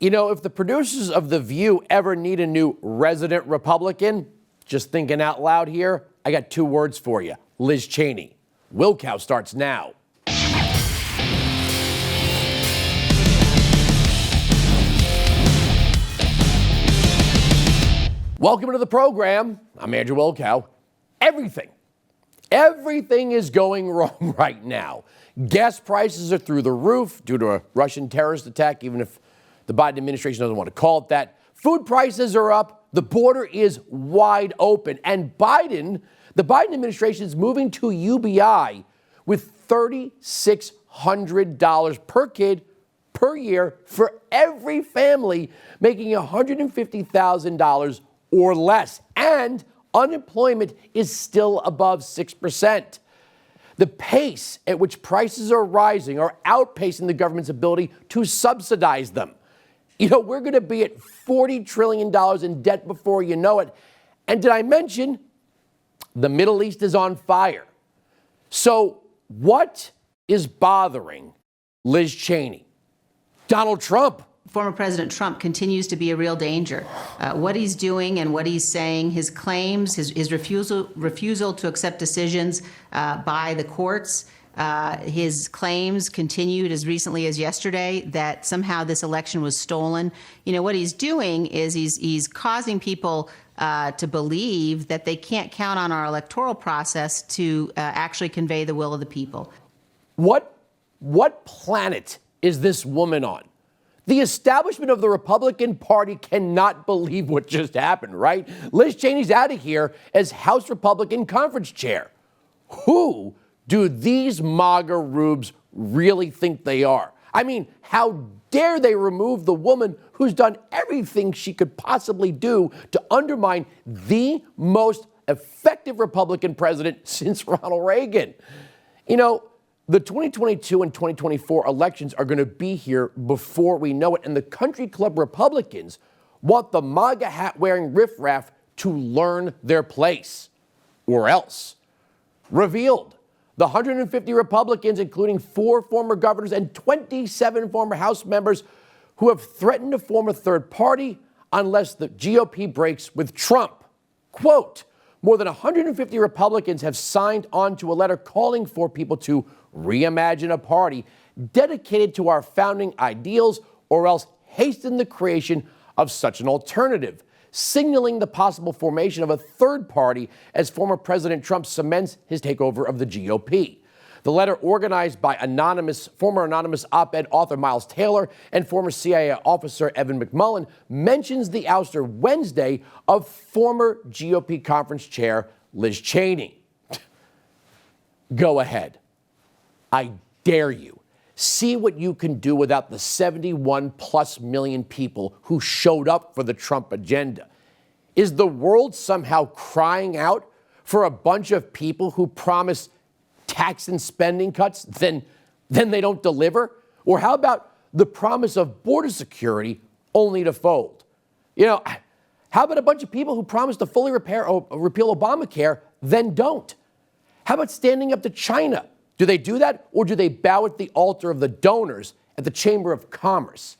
You know, if the producers of The View ever need a new resident Republican, just thinking out loud here, I got two words for you: Liz Cheney. Wilkow starts now. Welcome to the program. I'm Andrew Wilkow. Everything is going wrong right now. Gas prices are through the roof due to a Russian terrorist attack, even if the Biden administration doesn't want to call it that. Food prices are up. The border is wide open. And the Biden administration is moving to UBI with $3,600 per kid per year for every family making $150,000 or less. And unemployment is still above 6%. The pace at which prices are rising are outpacing the government's ability to subsidize them. You know, we're going to be at $40 trillion in debt before you know it. And did I mention the Middle East is on fire? So what is bothering Liz Cheney? Donald Trump. Former President Trump continues to be a real danger. What he's doing and what he's saying, his claims, his refusal to accept decisions by the courts, his claims continued as recently as yesterday that somehow this election was stolen. You know, what he's doing is he's causing people to believe that they can't count on our electoral process to actually convey the will of the people. What planet is this woman on? The establishment of the Republican Party cannot believe what just happened, right? Liz Cheney's out of here as House Republican Conference Chair. Who do these MAGA rubes really think they are? I mean, how dare they remove the woman who's done everything she could possibly do to undermine the most effective Republican president since Ronald Reagan? You know, the 2022 and 2024 elections are going to be here before we know it, and the country club Republicans want the MAGA hat-wearing riffraff to learn their place, or else. Revealed, the 150 Republicans, including 4 former governors and 27 former House members, who have threatened to form a third party unless the GOP breaks with Trump. Quote, more than 150 Republicans have signed on to a letter calling for people to reimagine a party dedicated to our founding ideals or else hasten the creation of such an alternative, signaling the possible formation of a third party as former President Trump cements his takeover of the GOP. The letter, organized by former anonymous op-ed author Miles Taylor and former CIA officer Evan McMullin, mentions the ouster Wednesday of former GOP conference chair Liz Cheney. Go ahead. I dare you. See what you can do without the 71+ million people who showed up for the Trump agenda. Is the world somehow crying out for a bunch of people who promise tax and spending cuts, then they don't deliver? Or how about the promise of border security only to fold? You know, how about a bunch of people who promise to fully repeal Obamacare, then don't? How about standing up to China? Do they do that, or do they bow at the altar of the donors at the Chamber of Commerce?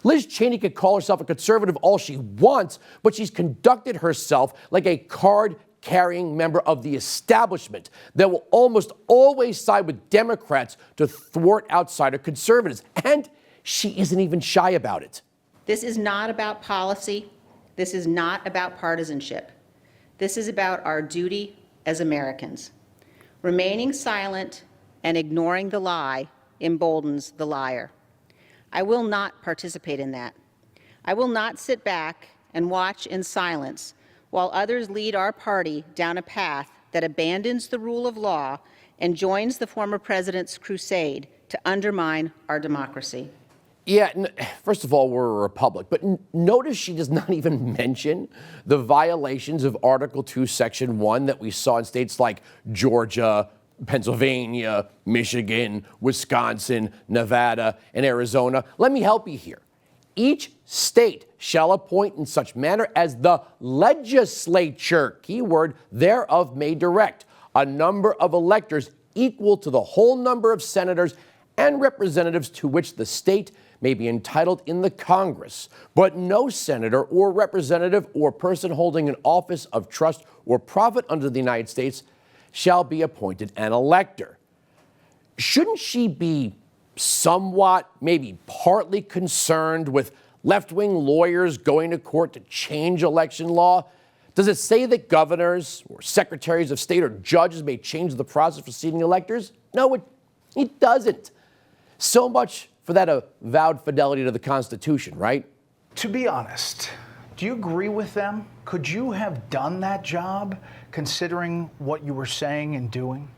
Liz Cheney could call herself a conservative all she wants, but she's conducted herself like a card-carrying member of the establishment that will almost always side with Democrats to thwart outsider conservatives. And she isn't even shy about it. This is not about policy. This is not about partisanship. This is about our duty as Americans. Remaining silent and ignoring the lie emboldens the liar. I will not participate in that. I will not sit back and watch in silence while others lead our party down a path that abandons the rule of law and joins the former president's crusade to undermine our democracy. Yeah, first of all, we're a republic, but notice she does not even mention the violations of Article 2, Section 1 that we saw in states like Georgia, Pennsylvania, Michigan, Wisconsin, Nevada, and Arizona. Let me help you here. Each state shall appoint in such manner as the legislature, keyword, thereof may direct, a number of electors equal to the whole number of senators and representatives to which the state may be entitled in the Congress, but no senator or representative or person holding an office of trust or profit under the United States shall be appointed an elector. Shouldn't she be somewhat, maybe partly concerned with left-wing lawyers going to court to change election law? Does it say that governors or secretaries of state or judges may change the process for seating electors? No, it doesn't. So much for that avowed fidelity to the Constitution, right? To be honest, do you agree with them? Could you have done that job considering what you were saying and doing?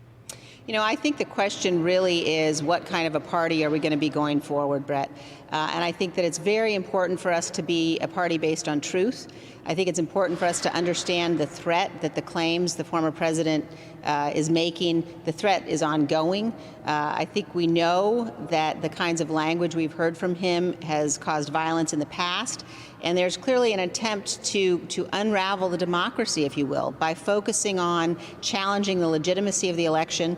You know, I think the question really is what kind of a party are we going to be going forward, Brett? And I think that it's very important for us to be a party based on truth. I think it's important for us to understand the threat that the claims the former president is making. The threat is ongoing. I think we know that the kinds of language we've heard from him has caused violence in the past. And there's clearly an attempt to unravel the democracy, if you will, by focusing on challenging the legitimacy of the election,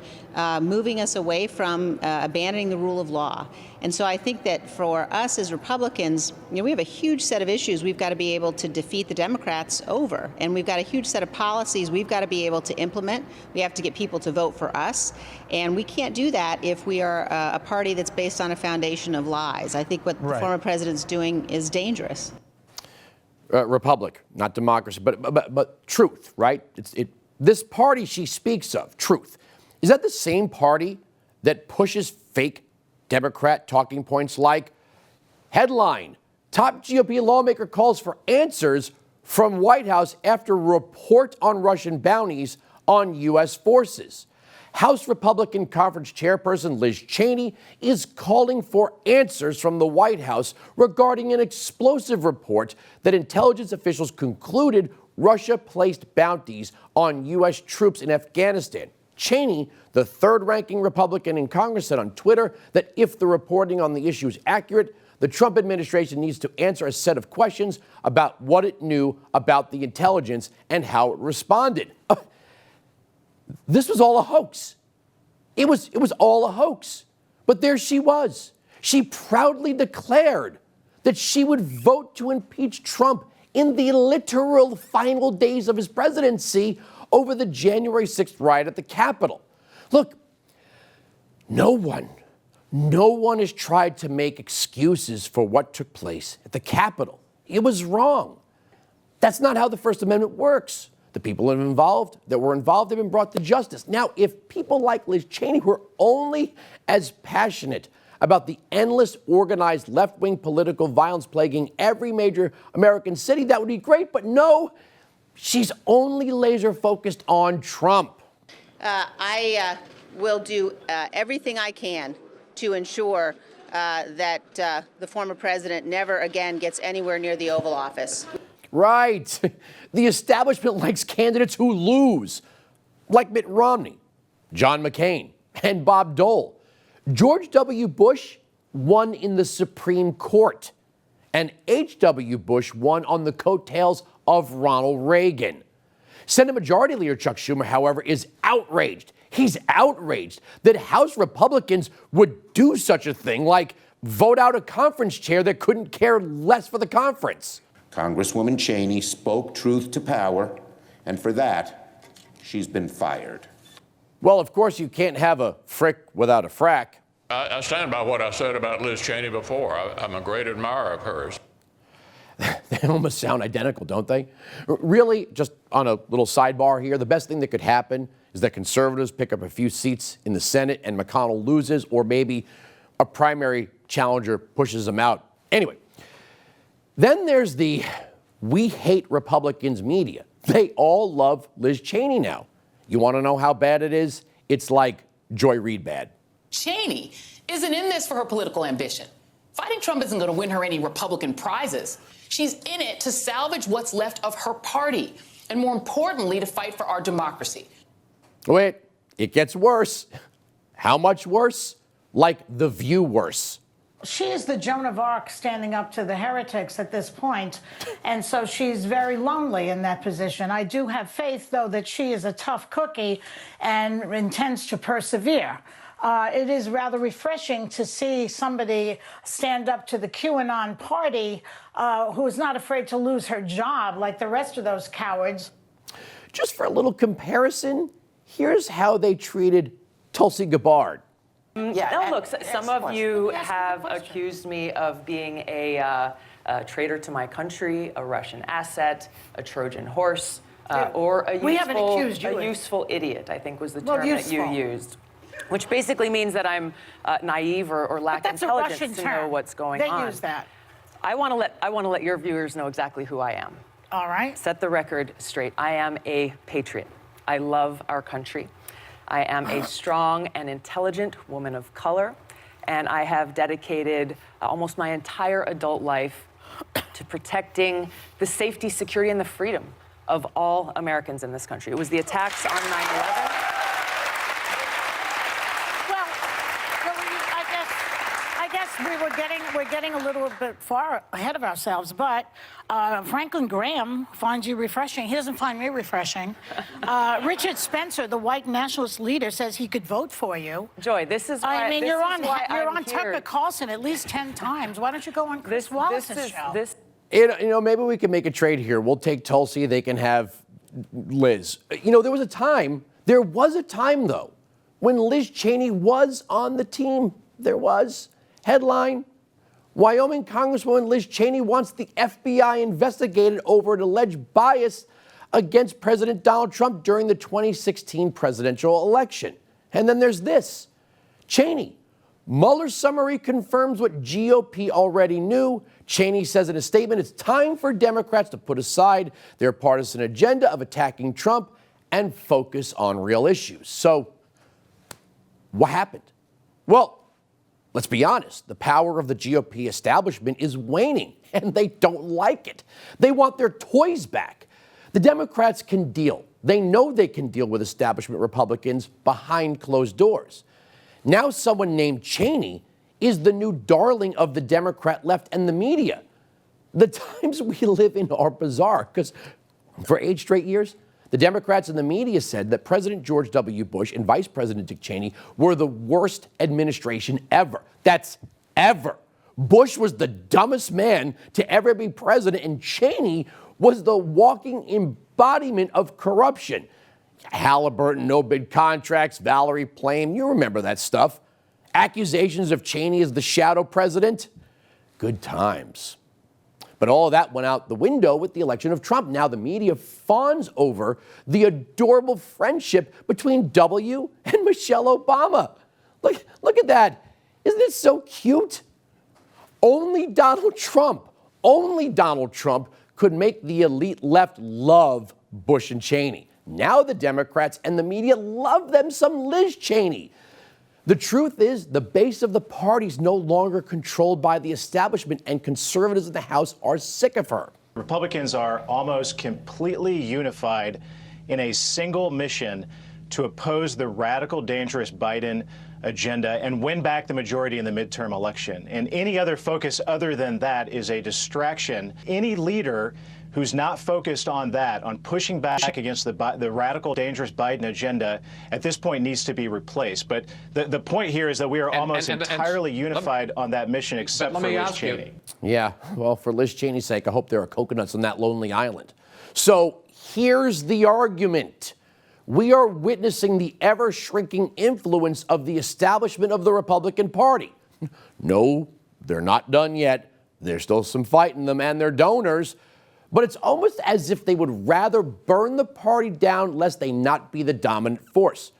moving us away from abandoning the rule of law. And so I think that for us as Republicans, you know, we have a huge set of issues we've got to be able to defeat the Democrats over. And we've got a huge set of policies we've got to be able to implement. We have to get people to vote for us. And we can't do that if we are a party that's based on a foundation of lies. I think what the former president's doing is dangerous. Republic, not democracy, but truth, right? This party she speaks of, truth, is that the same party that pushes fake Democrat talking points like, headline, top GOP lawmaker calls for answers from White House after report on Russian bounties on U.S. forces? House Republican Conference Chairperson Liz Cheney is calling for answers from the White House regarding an explosive report that intelligence officials concluded Russia placed bounties on U.S. troops in Afghanistan. Cheney, the third-ranking Republican in Congress, said on Twitter that if the reporting on the issue is accurate, the Trump administration needs to answer a set of questions about what it knew about the intelligence and how it responded. This was all a hoax. It was all a hoax. But there she was. She proudly declared that she would vote to impeach Trump in the literal final days of his presidency over the January 6th riot at the Capitol. Look, no one has tried to make excuses for what took place at the Capitol. It was wrong. That's not how the First Amendment works. The people that were involved have been brought to justice. Now, if people like Liz Cheney were only as passionate about the endless organized left-wing political violence plaguing every major American city, that would be great. But no, she's only laser focused on Trump. I will do everything I can to ensure that the former president never again gets anywhere near the Oval Office. Right. The establishment likes candidates who lose, like Mitt Romney, John McCain, and Bob Dole. George W. Bush won in the Supreme Court, and H.W. Bush won on the coattails of Ronald Reagan. Senate Majority Leader Chuck Schumer, however, is outraged. He's outraged that House Republicans would do such a thing like vote out a conference chair that couldn't care less for the conference. Congresswoman Cheney spoke truth to power, and for that, she's been fired. Well, of course, you can't have a frick without a frack. I stand by what I said about Liz Cheney before. I'm a great admirer of hers. They almost sound identical, don't they? Really, just on a little sidebar here, the best thing that could happen is that conservatives pick up a few seats in the Senate and McConnell loses, or maybe a primary challenger pushes them out. Anyway, then there's the we hate Republicans media. They all love Liz Cheney now. You want to know how bad it is? It's like Joy Reid bad. Cheney isn't in this for her political ambition. Fighting Trump isn't going to win her any Republican prizes. She's in it to salvage what's left of her party, and more importantly, to fight for our democracy. Wait, it gets worse. How much worse? Like The View worse. She is the Joan of Arc standing up to the heretics at this point, and so she's very lonely in that position. I do have faith, though, that she is a tough cookie and intends to persevere. it is rather refreshing to see somebody stand up to the QAnon party who is not afraid to lose her job like the rest of those cowards. Just for a little comparison, here's how they treated Tulsi Gabbard. Yeah, no, look, some of you have accused me of being a traitor to my country, a Russian asset, a Trojan horse, or a useful idiot, I think was the term that you used. Which basically means that I'm naive or lack intelligence to know what's going on. They use that. I want to let your viewers know exactly who I am. All right. Set the record straight. I am a patriot. I love our country. I am a strong and intelligent woman of color, and I have dedicated almost my entire adult life to protecting the safety, security, and the freedom of all Americans in this country. It was the attacks on 9/11. We're getting a little bit far ahead of ourselves, but Franklin Graham finds you refreshing. He doesn't find me refreshing. Richard Spencer, the white nationalist leader, says he could vote for you. Joy, this is why. I mean, you're on here. Tucker Carlson at least 10 times. Why don't you go on Chris Wallace's show? You know, maybe we can make a trade here. We'll take Tulsi. They can have Liz. You know, there was a time, though, when Liz Cheney was on the team. There was. Headline, Wyoming Congresswoman Liz Cheney wants the FBI investigated over an alleged bias against President Donald Trump during the 2016 presidential election. And then there's this. Cheney, Mueller's summary confirms what GOP already knew. Cheney says in a statement, it's time for Democrats to put aside their partisan agenda of attacking Trump and focus on real issues. So, what happened? Well, let's be honest, the power of the GOP establishment is waning, and they don't like it. They want their toys back. The Democrats can deal. They know they can deal with establishment Republicans behind closed doors. Now someone named Cheney is the new darling of the Democrat left and the media. The times we live in are bizarre, because for 8 straight years, the Democrats and the media said that President George W. Bush and Vice President Dick Cheney were the worst administration ever. That's ever. Bush was the dumbest man to ever be president, and Cheney was the walking embodiment of corruption. Halliburton, no-bid contracts, Valerie Plame, you remember that stuff. Accusations of Cheney as the shadow president. Good times. But all of that went out the window with the election of Trump. Now the media fawns over the adorable friendship between W and Michelle Obama. Look at that. Isn't it so cute? Only Donald Trump could make the elite left love Bush and Cheney. Now the Democrats and the media love them some Liz Cheney. The truth is, the base of the party is no longer controlled by the establishment, and conservatives in the House are sick of her. Republicans are almost completely unified in a single mission to oppose the radical, dangerous Biden agenda and win back the majority in the midterm election. And any other focus other than that is a distraction. Any leader who's not focused on that, on pushing back against the radical, dangerous Biden agenda, at this point needs to be replaced. But the point here is that we are almost entirely unified on that mission, except for Liz Cheney. Yeah, well, for Liz Cheney's sake, I hope there are coconuts on that lonely island. So here's the argument. We are witnessing the ever-shrinking influence of the establishment of the Republican Party. No, they're not done yet. There's still some fight in them and their donors. But it's almost as if they would rather burn the party down lest they not be the dominant force.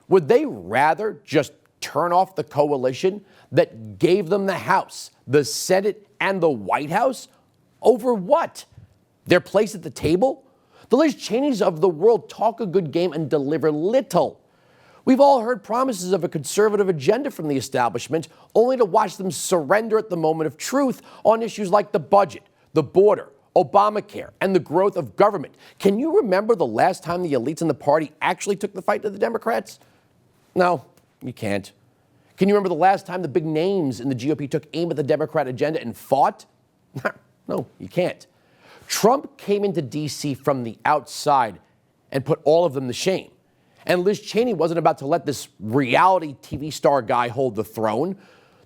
Would they rather just turn off the coalition that gave them the House, the Senate, and the White House? Over what? Their place at the table? The Liz Cheneys of the world talk a good game and deliver little. We've all heard promises of a conservative agenda from the establishment, only to watch them surrender at the moment of truth on issues like the budget, the border, Obamacare, and the growth of government. Can you remember the last time the elites in the party actually took the fight to the Democrats? No, you can't. Can you remember the last time the big names in the GOP took aim at the Democrat agenda and fought? No, you can't. Trump came into D.C. from the outside and put all of them to shame. And Liz Cheney wasn't about to let this reality TV star guy hold the throne.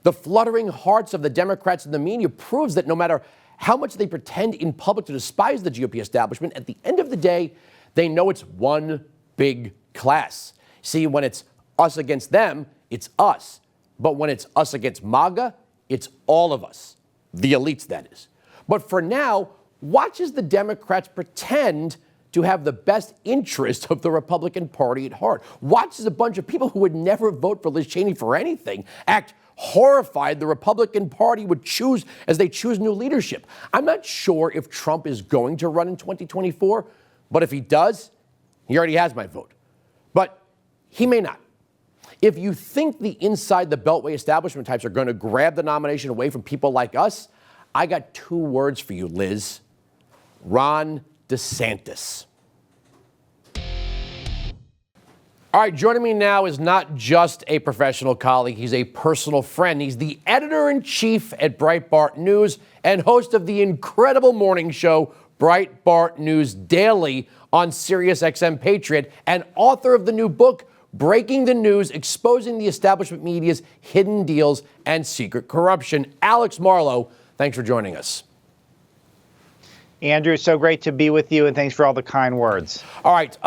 The fluttering hearts of the Democrats and the media proves that no matter how much they pretend in public to despise the GOP establishment, at the end of the day, they know it's one big class. See, when it's us against them, it's us. But when it's us against MAGA, it's all of us. The elites, that is. But for now, watch as the Democrats pretend to have the best interest of the Republican Party at heart. Watch as a bunch of people who would never vote for Liz Cheney for anything act horrified the Republican Party would choose as they choose new leadership. I'm not sure if Trump is going to run in 2024, but if he does, he already has my vote. But he may not. If you think the inside the Beltway establishment types are going to grab the nomination away from people like us, I got 2 words for you, Liz. Ron DeSantis. All right, joining me now is not just a professional colleague, he's a personal friend. He's the editor-in-chief at Breitbart News and host of the incredible morning show, Breitbart News Daily, on SiriusXM Patriot, and author of the new book, Breaking the News, Exposing the Establishment Media's Hidden Deals and Secret Corruption. Alex Marlow, thanks for joining us. Andrew, so great to be with you, and thanks for all the kind words. All right.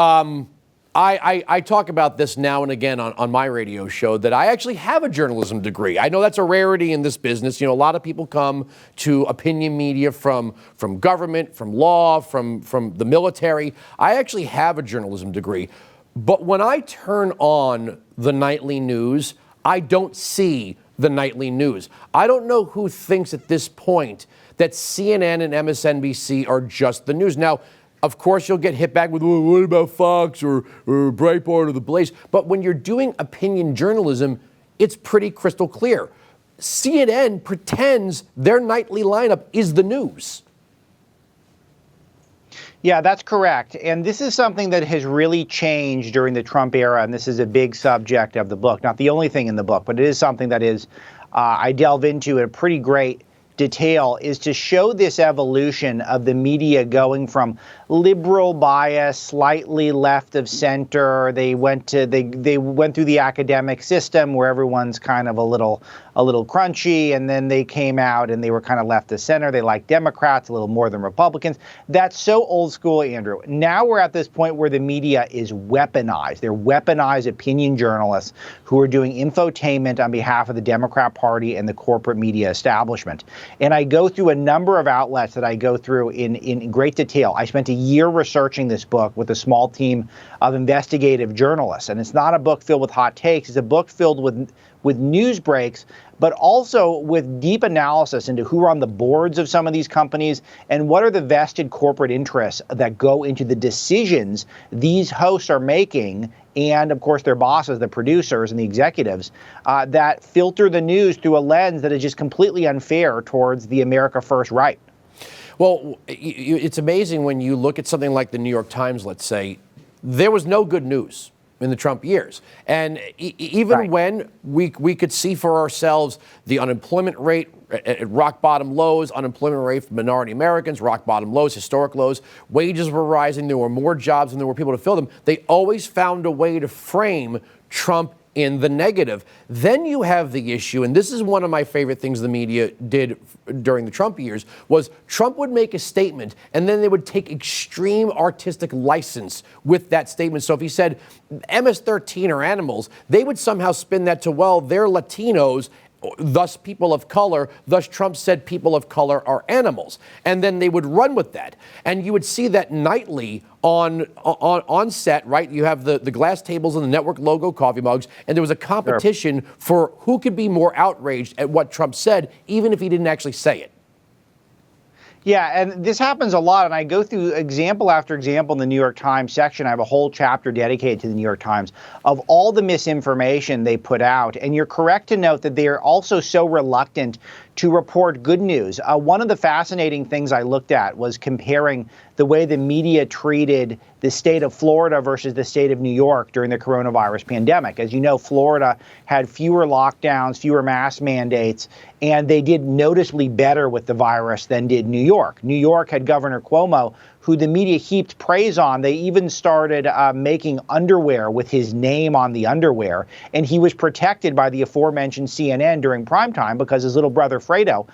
I talk about this now and again on my radio show that I actually have a journalism degree. I know that's a rarity in this business. You know, a lot of people come to opinion media from government, from law, from the military. I actually have a journalism degree. But when I turn on the nightly news, I don't see the nightly news. I don't know who thinks at this point that CNN and MSNBC are just the news. Now, of course, you'll get hit back with, well, what about Fox or Breitbart or The Blaze? But when you're doing opinion journalism, it's pretty crystal clear. CNN pretends their nightly lineup is the news. Yeah, that's correct. And this is something that has really changed during the Trump era, and this is a big subject of the book. Not the only thing in the book, but it is something that is I delve into in a pretty great detail, is to show this evolution of the media going from liberal bias, slightly left of center. They went through the academic system where everyone's kind of a little crunchy, and then they came out and they were kind of left of center. They like Democrats a little more than Republicans. That's so old school, Andrew. Now we're at this point where the media is weaponized. They're weaponized opinion journalists who are doing infotainment on behalf of the Democrat Party and the corporate media establishment. And I go through a number of outlets that I go through in great detail. I spent a year researching this book with a small team of investigative journalists. And it's not a book filled with hot takes. It's a book filled with news breaks, but also with deep analysis into who are on the boards of some of these companies and what are the vested corporate interests that go into the decisions these hosts are making, and of course their bosses, the producers and the executives, that filter the news through a lens that is just completely unfair towards the America First right. Well, it's amazing when you look at something like the New York Times, let's say, there was no good news in the Trump years. And even when we could see for ourselves the unemployment rate at rock bottom lows, unemployment rate for minority Americans, rock bottom lows, historic lows, wages were rising, there were more jobs than there were people to fill them, they always found a way to frame Trump in the negative. Then you have the issue, and this is one of my favorite things the media did during the Trump years, was Trump would make a statement and then they would take extreme artistic license with that statement. So if he said MS-13 are animals, they would somehow spin that to, well, they're Latinos, thus people of color, thus Trump said people of color are animals. And then they would run with that. And you would see that nightly on set, right? You have the glass tables and the network logo coffee mugs, and there was a competition for who could be more outraged at what Trump said, even if he didn't actually say it. Yeah, and this happens a lot, and I go through example after example in the New York Times section. I have a whole chapter dedicated to the New York Times of all the misinformation they put out. And you're correct to note that they are also so reluctant to report good news. One of the fascinating things I looked at was comparing the way the media treated the state of Florida versus the state of New York during the coronavirus pandemic. As you know, Florida had fewer lockdowns, fewer mask mandates, and they did noticeably better with the virus than did New York. New York had Governor Cuomo, who the media heaped praise on. They even started making underwear with his name on the underwear. And he was protected by the aforementioned CNN during primetime because his little brother Fredo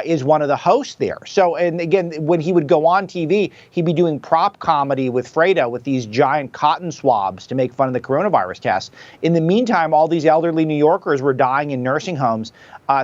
is one of the hosts there. So, and again, when he would go on TV, he'd be doing prop comedy with Fredo with these giant cotton swabs to make fun of the coronavirus tests. In the meantime, all these elderly New Yorkers were dying in nursing homes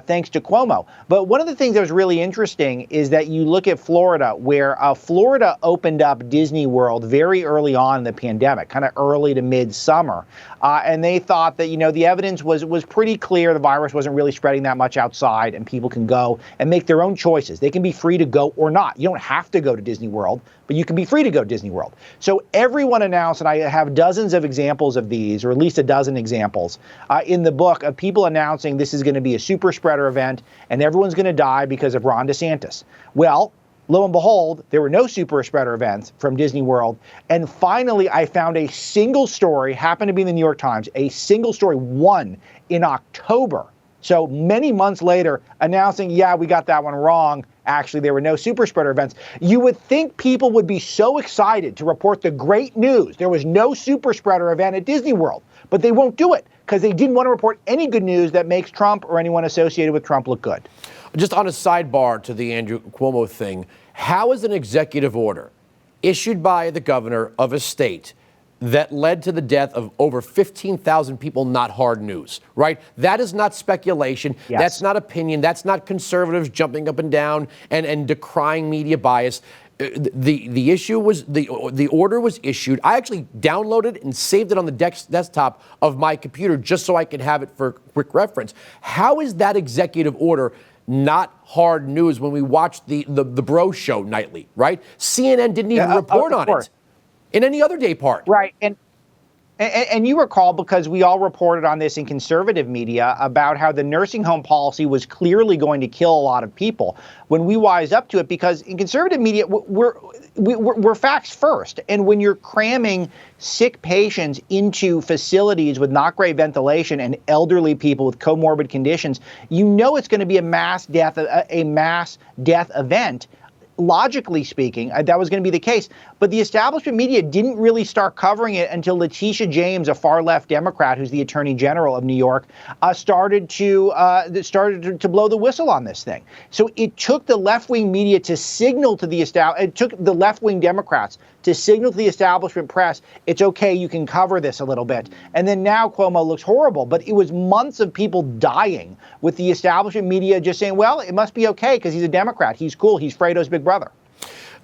thanks to Cuomo. But one of the things that was really interesting is that you look at Florida, where Florida opened up Disney World very early on in the pandemic, kind of early to mid-summer. And they thought that, the evidence was pretty clear. The virus wasn't really spreading that much outside, and people can go and make their own choices. They can be free to go or not. You don't have to go to Disney World, but you can be free to go to Disney World. So everyone announced, and I have dozens of examples of these, or at least a dozen examples in the book of people announcing this is going to be a super spreader event and everyone's going to die because of Ron DeSantis. Well, lo and behold, there were no super spreader events from Disney World. And finally, I found a single story, happened to be in the New York Times, a single story, one in October. So many months later, announcing, yeah, we got that one wrong. Actually, there were no super spreader events. You would think people would be so excited to report the great news. There was no super spreader event at Disney World, but they won't do it because they didn't want to report any good news that makes Trump or anyone associated with Trump look good. Just on a sidebar to the Andrew Cuomo thing, how is an executive order issued by the governor of a state that led to the death of over 15,000 people not hard news, right? That is not speculation. Yes. That's not opinion. That's not conservatives jumping up and down and decrying media bias. The issue was the order was issued. I actually downloaded and saved it on the desktop of my computer just so I could have it for quick reference. How is that executive order not hard news when we watch the Bro Show nightly, right? CNN didn't even report on it in any other day part. Right. And you recall, because we all reported on this in conservative media, about how the nursing home policy was clearly going to kill a lot of people when we wised up to it, because in conservative media, we're facts first. And when you're cramming sick patients into facilities with not great ventilation and elderly people with comorbid conditions, it's going to be a mass death event. Logically speaking, that was going to be the case. But the establishment media didn't really start covering it until Letitia James, a far-left Democrat who's the Attorney General of New York, started to blow the whistle on this thing. So it took the left-wing media to signal to it took the left-wing Democrats to signal to the establishment press, it's okay, you can cover this a little bit. And then now Cuomo looks horrible. But it was months of people dying with the establishment media just saying, well, it must be okay because he's a Democrat. He's cool. He's Fredo's big brother.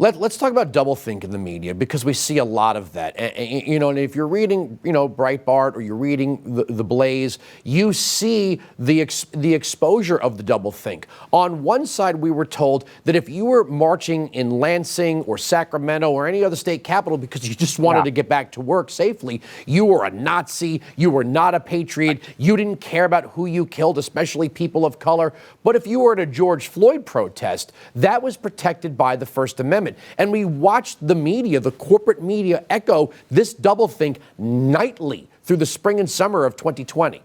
Let's talk about doublethink in the media, because we see a lot of that. And if you're reading, Breitbart, or you're reading the Blaze, you see the exposure of the doublethink. On one side, we were told that if you were marching in Lansing or Sacramento or any other state capital because you just wanted to get back to work safely, you were a Nazi, you were not a patriot, you didn't care about who you killed, especially people of color. But if you were at a George Floyd protest, that was protected by the First Amendment. And we watched the media, the corporate media, echo this doublethink nightly through the spring and summer of 2020.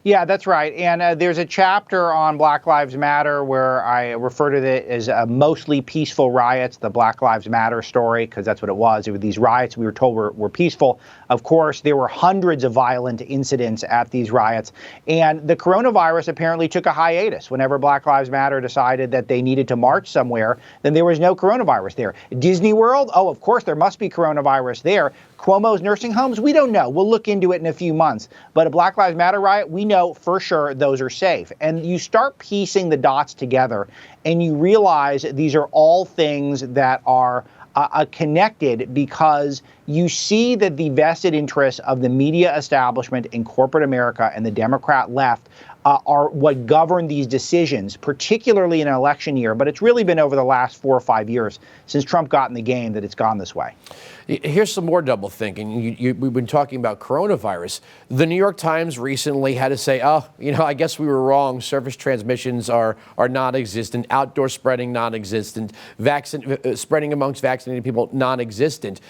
Yeah, that's right. And there's a chapter on Black Lives Matter where I refer to it as mostly peaceful riots, the Black Lives Matter story, because that's what it was. It were these riots we were told were peaceful. Of course, there were hundreds of violent incidents at these riots. And the coronavirus apparently took a hiatus. Whenever Black Lives Matter decided that they needed to march somewhere, then there was no coronavirus there. Disney World? Oh, of course, there must be coronavirus there. Cuomo's nursing homes? We don't know. We'll look into it in a few months. But a Black Lives Matter riot, we know for sure those are safe. And you start piecing the dots together and you realize these are all things that are connected, because you see that the vested interests of the media establishment in corporate America and the Democrat left are what govern these decisions, particularly in an election year. But it's really been over the last 4 or 5 years since Trump got in the game that it's gone this way. Here's some more double thinking. We've been talking about coronavirus. The New York Times recently had to say, I guess we were wrong. Surface transmissions are non-existent. Outdoor spreading, non-existent. Spreading amongst vaccinated people, non-existent.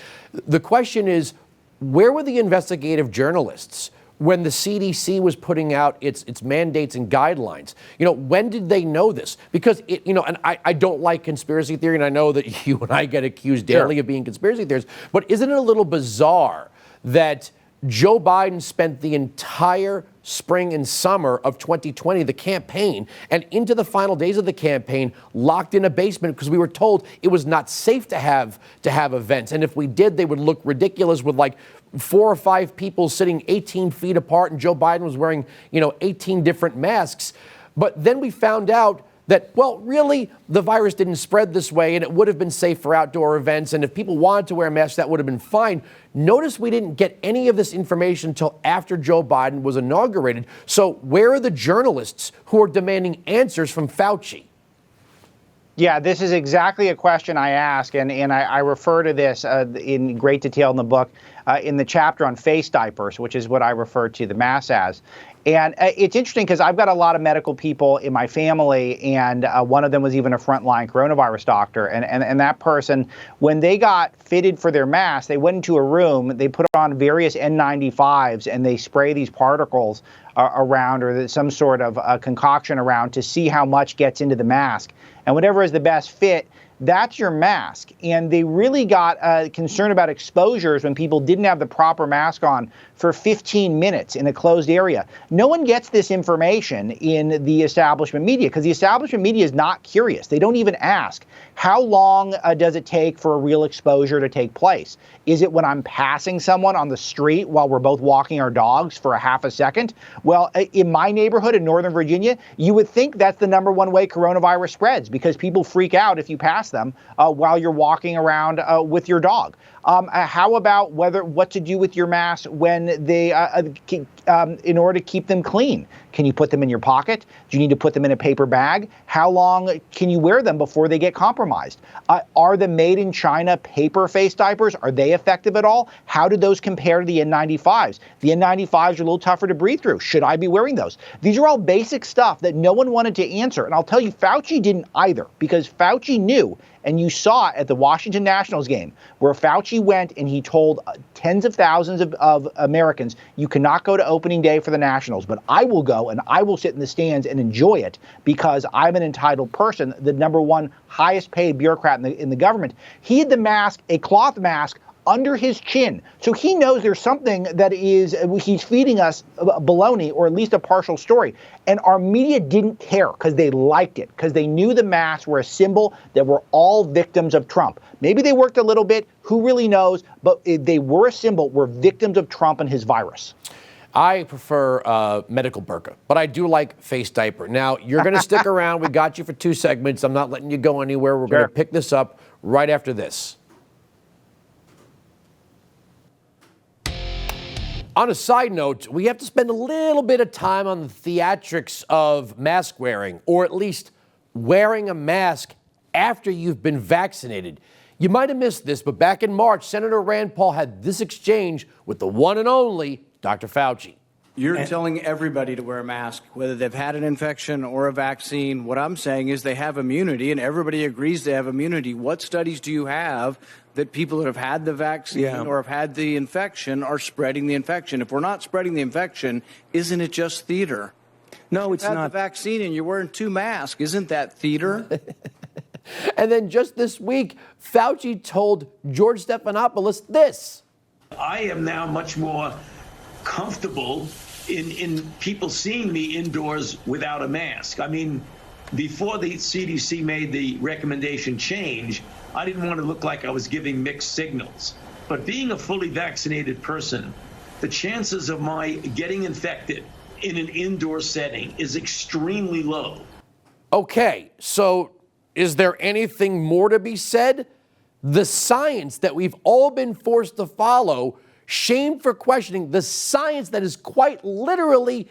The question is, where were the investigative journalists when the CDC was putting out its mandates and guidelines? You know, when did they know this? Because, and I don't like conspiracy theory, and I know that you and I get accused daily of being conspiracy theorists, but isn't it a little bizarre that Joe Biden spent the entire spring and summer of 2020, the campaign, and into the final days of the campaign, locked in a basement because we were told it was not safe to have events, and if we did, they would look ridiculous with like 4 or 5 people sitting 18 feet apart, and Joe Biden was wearing 18 different masks. But then we found out that, well, really, the virus didn't spread this way, and it would have been safe for outdoor events, and if people wanted to wear masks, that would have been fine. Notice we didn't get any of this information until after Joe Biden was inaugurated. So where are the journalists who are demanding answers from Fauci? Yeah, this is exactly a question I ask, and I refer to this in great detail in the book, in the chapter on face diapers, which is what I refer to the mask as. And it's interesting because I've got a lot of medical people in my family, and one of them was even a frontline coronavirus doctor. And that person, when they got fitted for their mask, they went into a room, they put on various N95s, and they spray these particles around, or some sort of concoction around, to see how much gets into the mask. And whatever is the best fit, that's your mask. And they really got concerned about exposures when people didn't have the proper mask on for 15 minutes in a closed area. No one gets this information in the establishment media because the establishment media is not curious. They don't even ask, how long does it take for a real exposure to take place? Is it when I'm passing someone on the street while we're both walking our dogs for a half a second? Well, in my neighborhood in Northern Virginia, you would think that's the #1 way coronavirus spreads, because people freak out if you pass them while you're walking around with your dog. How about what to do with your mask when they, in order to keep them clean? Can you put them in your pocket? Do you need to put them in a paper bag? How long can you wear them before they get compromised? Are the made in China paper face diapers, are they effective at all? How do those compare to the N95s? The N95s are a little tougher to breathe through. Should I be wearing those? These are all basic stuff that no one wanted to answer. And I'll tell you, Fauci didn't either, because Fauci knew. And you saw it at the Washington Nationals game, where Fauci went and he told tens of thousands of Americans, you cannot go to opening day for the Nationals, but I will go and I will sit in the stands and enjoy it because I'm an entitled person, the #1 highest paid bureaucrat in the government. He had the mask, a cloth mask, under his chin. So he knows there's something that he's feeding us baloney, or at least a partial story. And our media didn't care because they liked it, because they knew the masks were a symbol that we're all victims of Trump. Maybe they worked a little bit, who really knows, but they were a symbol. We're victims of Trump and his virus. I prefer medical burqa, but I do like face diaper. Now, you're going to stick around. We got you for 2 segments. I'm not letting you go anywhere. We're going to pick this up right after this. On a side note, we have to spend a little bit of time on the theatrics of mask wearing, or at least wearing a mask after you've been vaccinated. You might have missed this, but back in March, Senator Rand Paul had this exchange with the one and only Dr. Fauci. You're telling everybody to wear a mask, whether they've had an infection or a vaccine. What I'm saying is they have immunity, and everybody agrees they have immunity. What studies do you have that people that have had the vaccine or have had the infection are spreading the infection? If we're not spreading the infection, isn't it just theater? No, it's not. not. The vaccine and you're wearing 2 masks. Isn't that theater? And then just this week, Fauci told George Stephanopoulos this. I am now much more comfortable in people seeing me indoors without a mask. I mean, before the CDC made the recommendation change, I didn't want to look like I was giving mixed signals. But being a fully vaccinated person, the chances of my getting infected in an indoor setting is extremely low. Okay, so is there anything more to be said? The science that we've all been forced to follow, shame for questioning, the science that is quite literally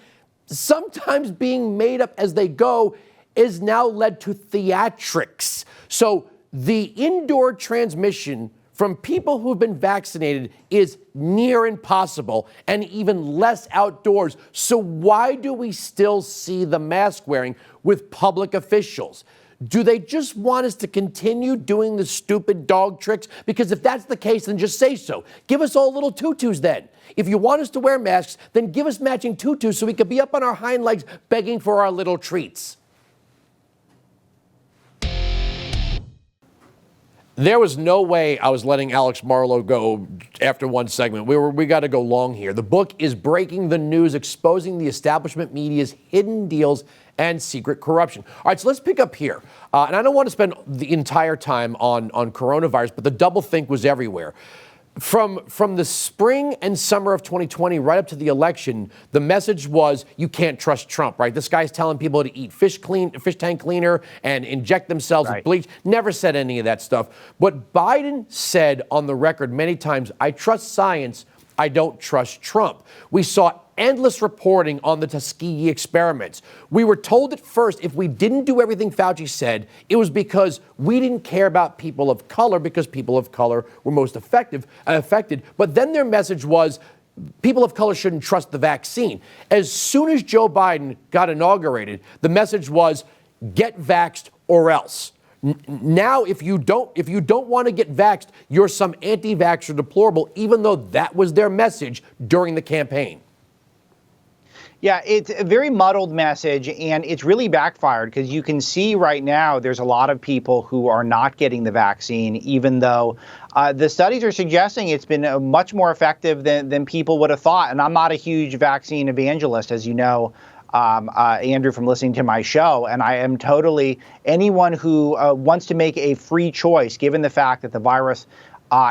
sometimes being made up as they go, is now led to theatrics. So the indoor transmission from people who've been vaccinated is near impossible, and even less outdoors. So why do we still see the mask wearing with public officials? Do they just want us to continue doing the stupid dog tricks? Because if that's the case, then just say so. Give us all little tutus then. If you want us to wear masks, then give us matching tutus so we could be up on our hind legs begging for our little treats. There was no way I was letting Alex Marlow go after one segment. We got to go long here. The book is breaking the news, exposing the establishment media's hidden deals and secret corruption. All right, so let's pick up here. And I don't want to spend the entire time on coronavirus, but the doublethink was everywhere. From the spring and summer of 2020 right up to the election, the message was you can't trust Trump, right? This guy's telling people to eat fish tank cleaner and inject themselves with bleach. Never said any of that stuff. What Biden said on the record many times, I trust science, I don't trust Trump. We saw endless reporting on the Tuskegee experiments. We were told at first if we didn't do everything Fauci said, it was because we didn't care about people of color because people of color were most affected. But then their message was people of color shouldn't trust the vaccine. As soon as Joe Biden got inaugurated, the message was get vaxxed or else. Now, if you don't want to get vaxxed, you're some anti-vaxxer deplorable, even though that was their message during the campaign. Yeah, it's a very muddled message, and it's really backfired because you can see right now there's a lot of people who are not getting the vaccine, even though the studies are suggesting it's been much more effective than people would have thought. And I'm not a huge vaccine evangelist, as you know, Andrew, from listening to my show. And I am totally anyone who wants to make a free choice, given the fact that the virus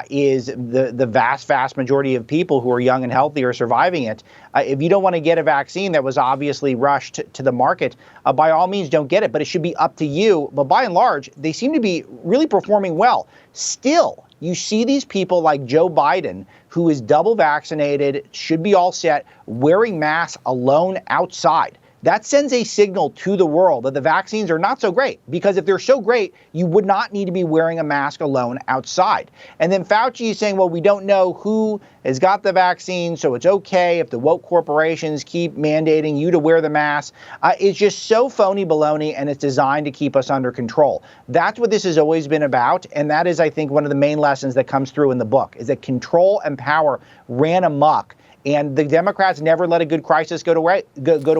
is the vast majority of people who are young and healthy are surviving it. If you don't want to get a vaccine that was obviously rushed to the market, by all means, don't get it. But it should be up to you. But by and large, they seem to be really performing well. Still, you see these people like Joe Biden, who is double vaccinated, should be all set, wearing masks alone outside. That sends a signal to the world that the vaccines are not so great, because if they're so great, you would not need to be wearing a mask alone outside. And then Fauci is saying, well, we don't know who has got the vaccine, so it's okay if the woke corporations keep mandating you to wear the mask. It's just so phony baloney, and it's designed to keep us under control. That's what this has always been about, and that is, I think, one of the main lessons that comes through in the book, is that control and power ran amok, and the Democrats never let a good crisis go to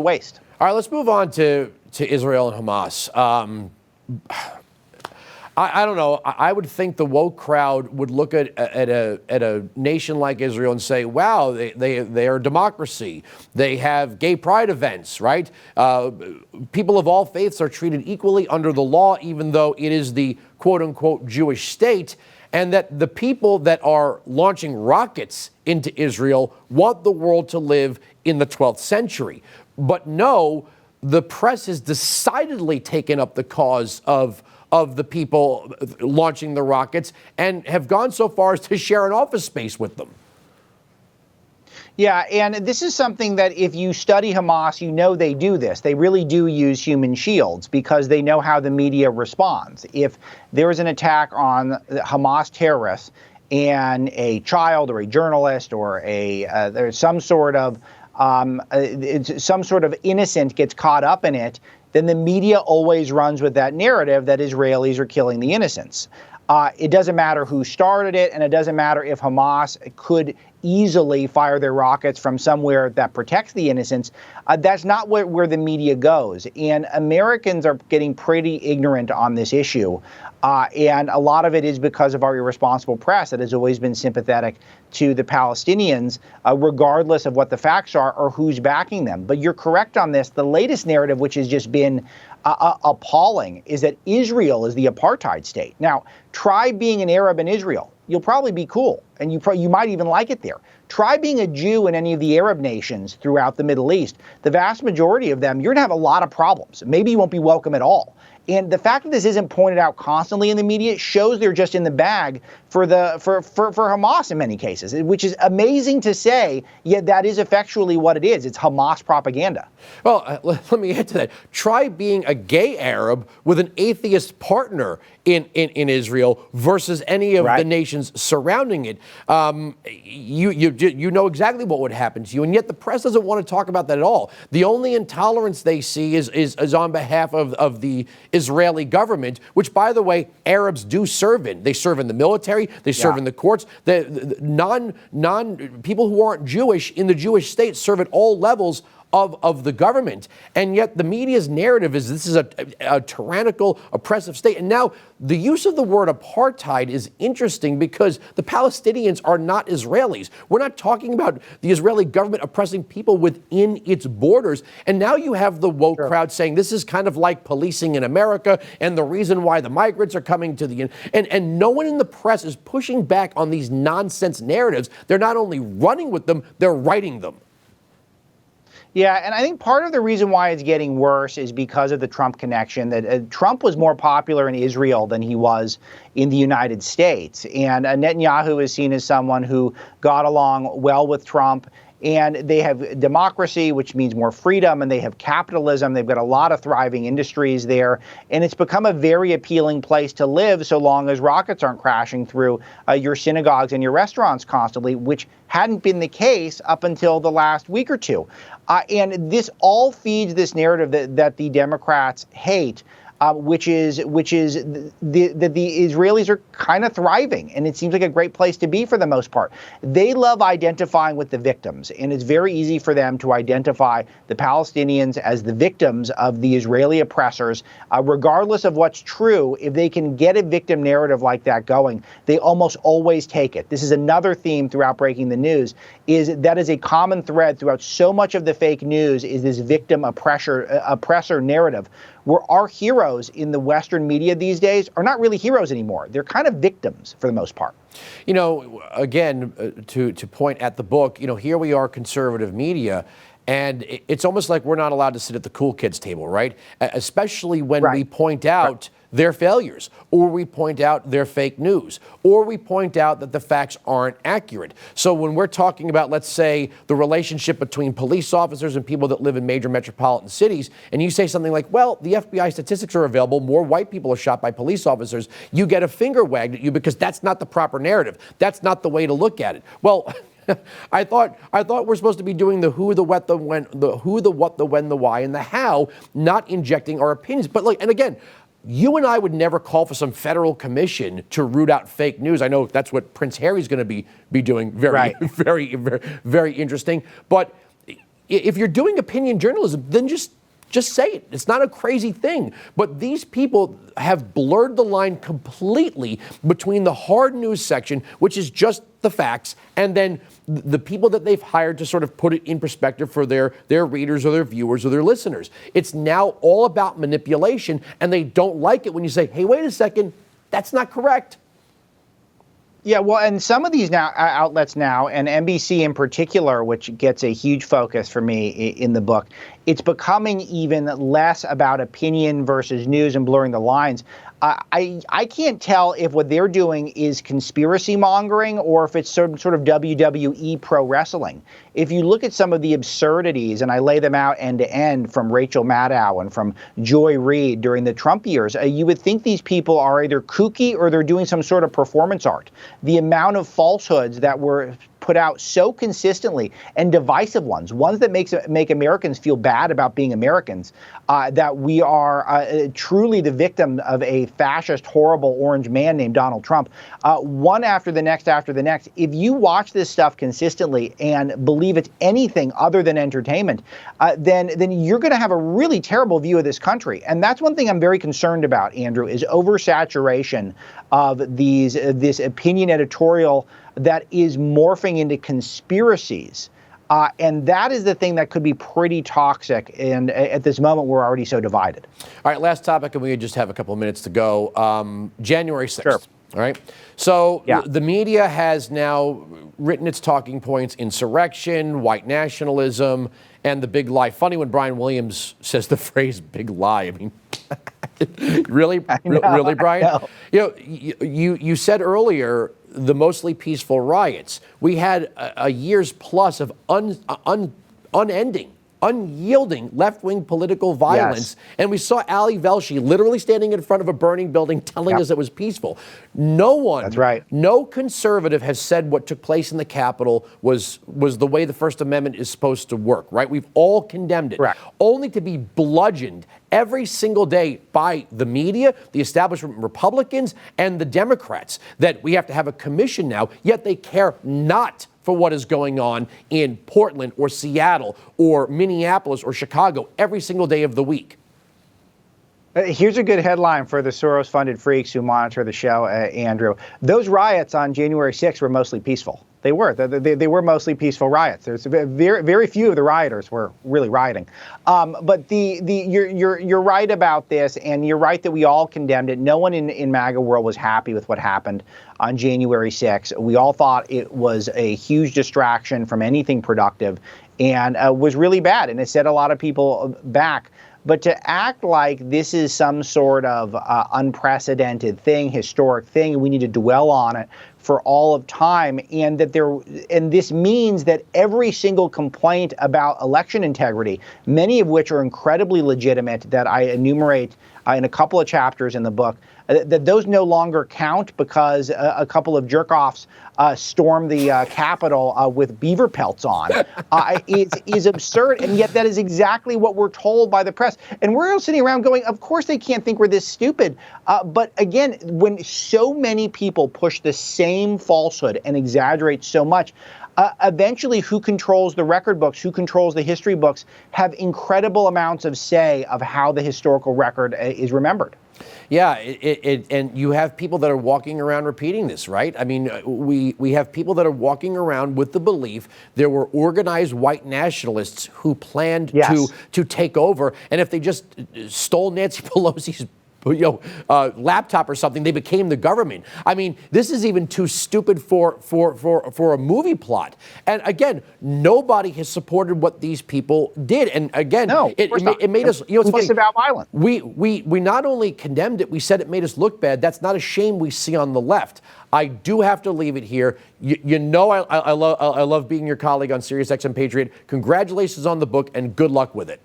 waste. All right, let's move on to Israel and Hamas. I don't know. I would think the woke crowd would look at a nation like Israel and say, wow, they are a democracy. They have gay pride events, right? People of all faiths are treated equally under the law, even though it is the quote-unquote Jewish state, and that the people that are launching rockets into Israel want the world to live in the 12th century. But no, the press has decidedly taken up the cause of the people launching the rockets and have gone so far as to share an office space with them. Yeah, and this is something that if you study Hamas, you know they do this. They really do use human shields because they know how the media responds. If there is an attack on Hamas terrorists and a child or a journalist or there's some sort of innocent gets caught up in it, then the media always runs with that narrative that Israelis are killing the innocents. It doesn't matter who started it, and it doesn't matter if Hamas could easily fire their rockets from somewhere that protects the innocents. That's not where the media goes. And Americans are getting pretty ignorant on this issue. And a lot of it is because of our irresponsible press that has always been sympathetic to the Palestinians, regardless of what the facts are or who's backing them. But you're correct on this. The latest narrative, which has just been appalling, is that Israel is the apartheid state. Now, try being an Arab in Israel. You'll probably be cool, and you might even like it there. Try being a Jew in any of the Arab nations throughout the Middle East. The vast majority of them, you're going to have a lot of problems. Maybe you won't be welcome at all. And the fact that this isn't pointed out constantly in the media shows they're just in the bag for Hamas in many cases, which is amazing to say, yet that is effectually what it is. It's Hamas propaganda. Well, let me add to that. Try being a gay Arab with an atheist partner in Israel versus any of the nations surrounding it. you know exactly what would happen to you, and yet the press doesn't want to talk about that at all. The only intolerance they see is on behalf of the Israeli government, which, by the way, Arabs do serve in. They serve in the military, they serve in the courts. The people who aren't Jewish in the Jewish state serve at all levels of the government. And yet the media's narrative is this is a tyrannical, oppressive state. And now the use of the word apartheid is interesting because the Palestinians are not Israelis. We're not talking about the Israeli government oppressing people within its borders. And now you have the woke crowd saying this is kind of like policing in America and the reason why the migrants are coming to the... And no one in the press is pushing back on these nonsense narratives. They're not only running with them, they're writing them. Yeah, and I think part of the reason why it's getting worse is because of the Trump connection, that Trump was more popular in Israel than he was in the United States. And Netanyahu is seen as someone who got along well with Trump. And they have democracy, which means more freedom, and they have capitalism. They've got a lot of thriving industries there. And it's become a very appealing place to live so long as rockets aren't crashing through your synagogues and your restaurants constantly, which hadn't been the case up until the last week or two. And this all feeds this narrative that the Democrats hate. Which is that the Israelis are kind of thriving, and it seems like a great place to be for the most part. They love identifying with the victims, and it's very easy for them to identify the Palestinians as the victims of the Israeli oppressors, regardless of what's true. If they can get a victim narrative like that going, they almost always take it. This is another theme throughout Breaking the News, is that is a common thread throughout so much of the fake news is this victim oppressor narrative, where our heroes in the Western media these days are not really heroes anymore. They're kind of victims for the most part. You know, again, to point at the book, you know, here we are, conservative media, and it's almost like we're not allowed to sit at the cool kids table, right? Especially when we point out their failures, or we point out their fake news, or we point out that the facts aren't accurate. So when we're talking about, let's say, the relationship between police officers and people that live in major metropolitan cities, and you say something like, well, the FBI statistics are available, more white people are shot by police officers, you get a finger wagged at you because that's not the proper narrative. That's not the way to look at it. Well, I thought we're supposed to be doing the who, the what, the when, the who, the what, the when, the why, and the how, not injecting our opinions. But like, and again, you and I would never call for some federal commission to root out fake news. I know that's what Prince Harry's going to be doing. Very interesting. But if you're doing opinion journalism, then just say it. It's not a crazy thing. But these people have blurred the line completely between the hard news section, which is just the facts, and then the people that they've hired to sort of put it in perspective for their readers or their viewers or their listeners. It's now all about manipulation, and they don't like it when you say, hey, wait a second, that's not correct. Yeah, well, and some of these outlets now, and NBC in particular, which gets a huge focus for me in the book, it's becoming even less about opinion versus news and blurring the lines. I can't tell if what they're doing is conspiracy mongering or if it's sort of WWE pro wrestling. If you look at some of the absurdities, and I lay them out end to end from Rachel Maddow and from Joy Reid during the Trump years, you would think these people are either kooky or they're doing some sort of performance art. The amount of falsehoods that were put out so consistently, and divisive ones that make Americans feel bad about being Americans, that we are truly the victim of a fascist, horrible orange man named Donald Trump, one after the next after the next. If you watch this stuff consistently and believe it's anything other than entertainment, then you're going to have a really terrible view of this country. And that's one thing I'm very concerned about, Andrew, is oversaturation of this opinion editorial that is morphing into conspiracies. And that is the thing that could be pretty toxic. And at this moment, we're already so divided. All right, last topic, and we just have a couple of minutes to go. January 6th. Sure. All right. So the media has now written its talking points: insurrection, white nationalism, and the big lie. Funny when Brian Williams says the phrase "big lie." I mean, really, Brian? You know, you said earlier the mostly peaceful riots. We had a year's plus of unending unyielding left-wing political violence. And we saw Ali Velshi literally standing in front of a burning building telling us it was peaceful. No one, That's right. no conservative has said what took place in the Capitol was the way the First Amendment is supposed to work, right? We've all condemned it. Correct. Only to be bludgeoned every single day by the media, the establishment Republicans, and the Democrats that we have to have a commission now, yet they care not for what is going on in Portland or Seattle or Minneapolis or Chicago every single day of the week. Here's a good headline for the Soros-funded freaks who monitor the show, Andrew. Those riots on January 6th were mostly peaceful. They were. They were mostly peaceful riots. There's very, very few of the rioters were really rioting. But you're right about this, and you're right that we all condemned it. No one in MAGA world was happy with what happened on January 6th. We all thought it was a huge distraction from anything productive and was really bad, and it set a lot of people back. But to act like this is some sort of unprecedented thing, historic thing, and we need to dwell on it for all of time, and this means that every single complaint about election integrity, many of which are incredibly legitimate, that I enumerate in a couple of chapters in the book, that those no longer count because a couple of jerk-offs stormed the Capitol with beaver pelts on is absurd, and yet that is exactly what we're told by the press. And we're all sitting around going, of course they can't think we're this stupid. But again, when so many people push the same falsehood and exaggerate so much, eventually who controls the record books, who controls the history books, have incredible amounts of say of how the historical record is remembered. Yeah, and you have people that are walking around repeating this, right? I mean, we have people that are walking around with the belief there were organized white nationalists who planned to take over, and if they just stole Nancy Pelosi's laptop or something, they became the government. I mean, this is even too stupid for a movie plot. And again, nobody has supported what these people did. And again, it made us, it's funny. About violence. We not only condemned it, we said it made us look bad. That's not a shame we see on the left. I do have to leave it here. I love being your colleague on SiriusXM Patriot. Congratulations on the book and good luck with it.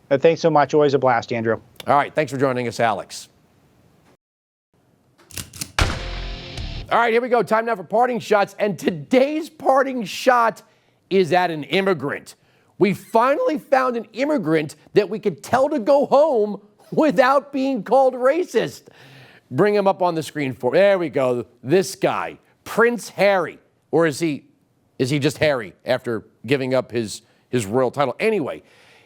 Thanks so much. Always a blast, Andrew. All right. Thanks for joining us, Alex. All right, here we go. Time now for parting shots. And today's parting shot is at an immigrant. We finally found an immigrant that we could tell to go home without being called racist. Bring him up on the screen for me. There we go. This guy, Prince Harry. Or is he just Harry after giving up his royal title? Anyway,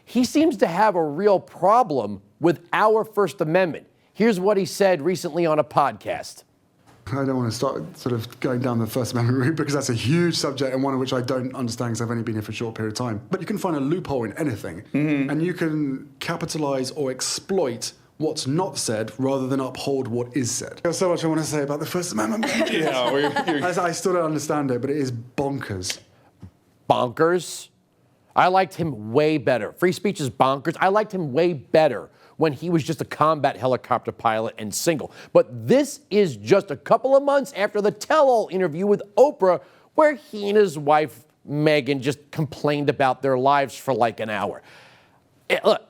he seems to have a real problem with our First Amendment. Here's what he said recently on a podcast. I don't want to start sort of going down the First Amendment route because that's a huge subject and one of which I don't understand because I've only been here for a short period of time. But you can find a loophole in anything, and you can capitalize or exploit what's not said rather than uphold what is said. There's so much I want to say about the First Amendment. I still don't understand it, but it is bonkers. Bonkers? I liked him way better. Free speech is bonkers. I liked him way better when he was just a combat helicopter pilot and single. But this is just a couple of months after the tell-all interview with Oprah, where he and his wife, Meghan, just complained about their lives for like an hour. Look,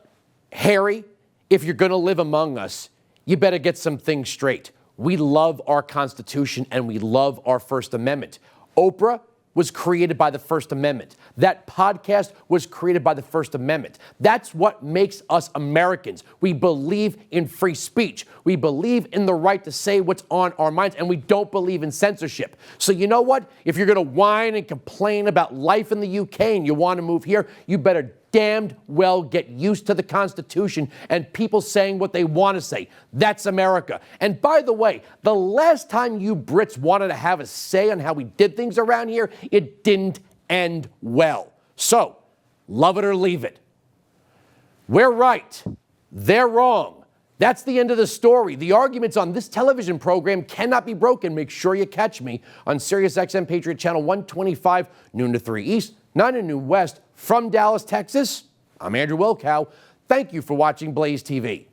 Harry, if you're going to live among us, you better get some things straight. We love our Constitution and we love our First Amendment. Oprah was created by the First Amendment. That podcast was created by the First Amendment. That's what makes us Americans. We believe in free speech. We believe in the right to say what's on our minds, and we don't believe in censorship. So you know what? If you're going to whine and complain about life in the UK and you want to move here, you better damned well get used to the Constitution and people saying what they want to say. That's America. And by the way, the last time you Brits wanted to have a say on how we did things around here, it didn't end well. So, love it or leave it. We're right. They're wrong. That's the end of the story. The arguments on this television program cannot be broken. Make sure you catch me on SiriusXM Patriot Channel 125, noon to 3 East, 9 to noon West. From Dallas, Texas, I'm Andrew Wilkow. Thank you for watching Blaze TV.